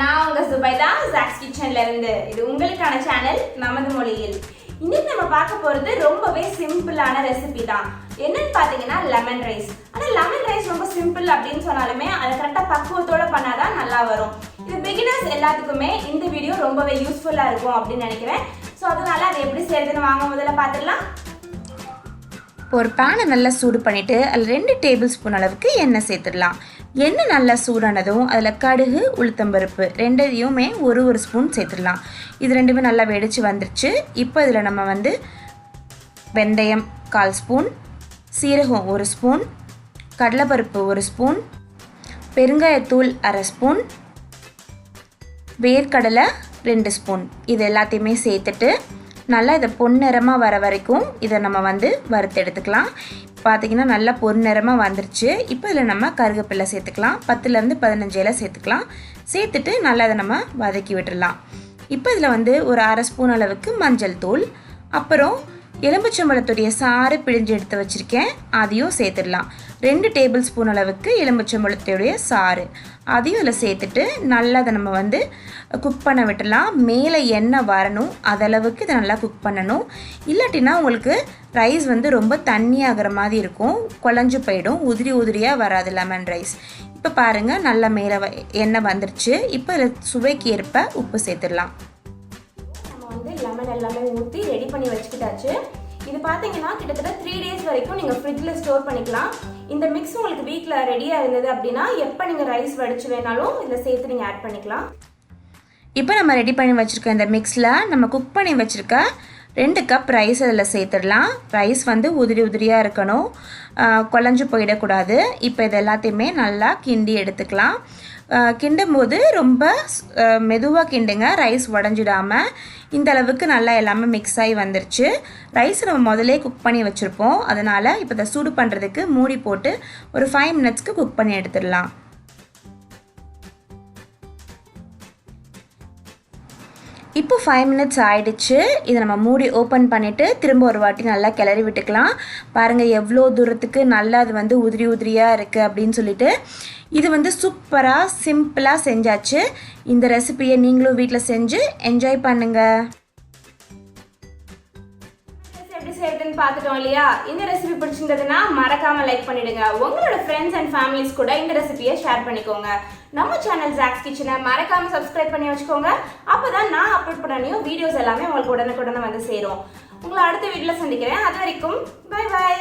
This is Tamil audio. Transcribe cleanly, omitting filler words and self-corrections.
நான் உங்க சுபைதா zacs kitchenல இருந்து. இது உங்களுக்கான சேனல் நமது மொழியில். இன்னைக்கு நம்ம பார்க்க போறது ரொம்பவே சிம்பிளான ரெசிபி தான். என்னன்னு பாத்தீங்கன்னா லெமன் ரைஸ். ஆனா லெமன் ரைஸ் ரொம்ப சிம்பிள் அப்படின்னு சொன்னாலுமே அதை கரெக்டா பக்குவத்தோட பண்ணாதான் நல்லா வரும். இது பிகினர்ஸ் எல்லாத்துக்குமே இந்த வீடியோ ரொம்பவே யூஸ்ஃபுல்லா இருக்கும் அப்படின்னு நினைக்கிறேன். ஸோ அதனால அதை எப்படி செய்யறதுன்னு வாங்க முதல்ல பார்த்துடலாம். ஒரு பேனை நல்லா சூடு பண்ணிவிட்டு அதில் 2 டேபிள் ஸ்பூன் அளவுக்கு எண்ணெய் சேர்த்துடலாம். எண்ணெய் நல்லா சூடானதும் அதில் கடுகு உளுத்தம்பருப்பு ரெண்டையுமே ஒரு ஸ்பூன் சேர்த்துடலாம். இது ரெண்டுமே நல்லா வெடித்து வந்துருச்சு. இப்போ இதில் நம்ம வெந்தயம் 1/4 ஸ்பூன், சீரகம் 1 ஸ்பூன், கடலைப்பருப்பு 1 ஸ்பூன், பெருங்காயத்தூள் 1/2 ஸ்பூன், வேர்க்கடலை 2 ஸ்பூன் இது எல்லாத்தையுமே சேர்த்துட்டு நல்லா இதை பொன்னிறமாக வர வரைக்கும் இதை நம்ம வறுத்து எடுத்துக்கலாம். பார்த்திங்கன்னா நல்லா பொன்னிறமாக வந்துருச்சு. இப்போ இதில் நம்ம கருவேப்பிலை சேர்த்துக்கலாம். 10லேருந்து 15 இலை சேர்த்துக்கலாம். சேர்த்துட்டு நல்லா இதை நம்ம வதக்கி விட்டுடலாம். இப்போ இதில் ஒரு 1/2 ஸ்பூன் அளவுக்கு மஞ்சள் தூள், அப்புறம் எலும்புச்சம்பழத்துடைய சாறு பிழிஞ்சு எடுத்து வச்சுருக்கேன், அதையும் சேர்த்துடலாம். 2 டேபிள் ஸ்பூன் அளவுக்கு எலும்புச்சம்பழத்துடைய சாறு அதையும் இதில் சேர்த்துட்டு நல்லா அதை நம்ம குக் பண்ண விட்டுடலாம். மேலே எண்ணெய் வரணும், அதளவுக்கு இதை நல்லா குக் பண்ணணும். இல்லாட்டினா உங்களுக்கு ரைஸ் ரொம்ப தண்ணி ஆகிற மாதிரி இருக்கும், குழஞ்சு போயிடும், உதிரியாக வராது லெமன் ரைஸ். இப்போ பாருங்கள் நல்லா மேலே எண்ணெய் வந்துருச்சு. இப்போ இதில் சுவைக்கு ஏற்ப உப்பு சேர்த்துடலாம். லெமன் எல்லாமே ஊற்றி ரெடி பண்ணி வச்சுக்கிட்டாச்சு. இது பார்த்தீங்கன்னா கிட்டத்தட்ட 3 டேஸ் வரைக்கும் நீங்கள் ஃப்ரிட்ஜில் ஸ்டோர் பண்ணிக்கலாம். இந்த மிக்ஸ் உங்களுக்கு வீட்டில் ரெடியாக இருந்தது அப்படின்னா எப்போ நீங்கள் ரைஸ் வடிச்சு வேணாலும் இதில் சேர்த்து நீங்கள் ஆட் பண்ணிக்கலாம். இப்போ நம்ம ரெடி பண்ணி வச்சுருக்க இந்த மிக்ஸில் நம்ம குக் பண்ணி வச்சுருக்க 2 கப் ரைஸ் அதில் சேர்த்துடலாம். ரைஸ் உதிரியாக இருக்கணும், குழஞ்சு போயிடக்கூடாது. இப்போ இது எல்லாத்தையுமே நல்லா கிண்டி எடுத்துக்கலாம். கிண்டும் போது ரொம்ப மெதுவாக கிண்டுங்க, ரைஸ் உடஞ்சிடாமல். இந்த அளவுக்கு நல்லா எல்லாமே மிக்ஸ் ஆகி வந்துருச்சு. ரைஸ் நம்ம முதலே குக் பண்ணி வச்சுருப்போம், அதனால் இப்போ இதை சூடு பண்ணுறதுக்கு மூடி போட்டு ஒரு 5 மினிட்ஸ்க்கு குக் பண்ணி எடுத்துடலாம். இப்போ 5 மினிட்ஸ் ஆயிடுச்சு. இதை நம்ம மூடி ஓப்பன் பண்ணிவிட்டு திரும்ப ஒரு வாட்டி நல்லா கிளறி விட்டுக்கலாம். பாருங்கள் எவ்வளோ தூரத்துக்கு நல்லா அது உதிரியாக இருக்குது அப்படின்னு சொல்லிட்டு. இது சூப்பராக சிம்பிளாக செஞ்சாச்சு. இந்த ரெசிபியை நீங்களும் வீட்டில் செஞ்சு என்ஜாய் பண்ணுங்கள். எப்படி செய்யறதுன்னு பார்த்துட்டோம் இல்லையா? இந்த ரெசிபி பிடிச்சிருந்ததுன்னா மறக்காம லைக் பண்ணிடுங்க. உங்களோட ஃப்ரெண்ட்ஸ் அண்ட் ஃபேமிலிஸ் கூட இந்த ரெசிபியை ஷேர் பண்ணிக்கோங்க. நம்ம சேனல் zacs kitchen மறக்காம சப்ஸ்கிரைப் பண்ணி வச்சுக்கோங்க. அப்பதான் நான் அப்லோட் பண்ண நியூ வீடியோஸ் எல்லாமே உங்களுக்கு உடனுக்குடனே சேரும். உங்களை அடுத்த வீடியோல சந்திக்கிறேன். அது வரைக்கும் பை பை.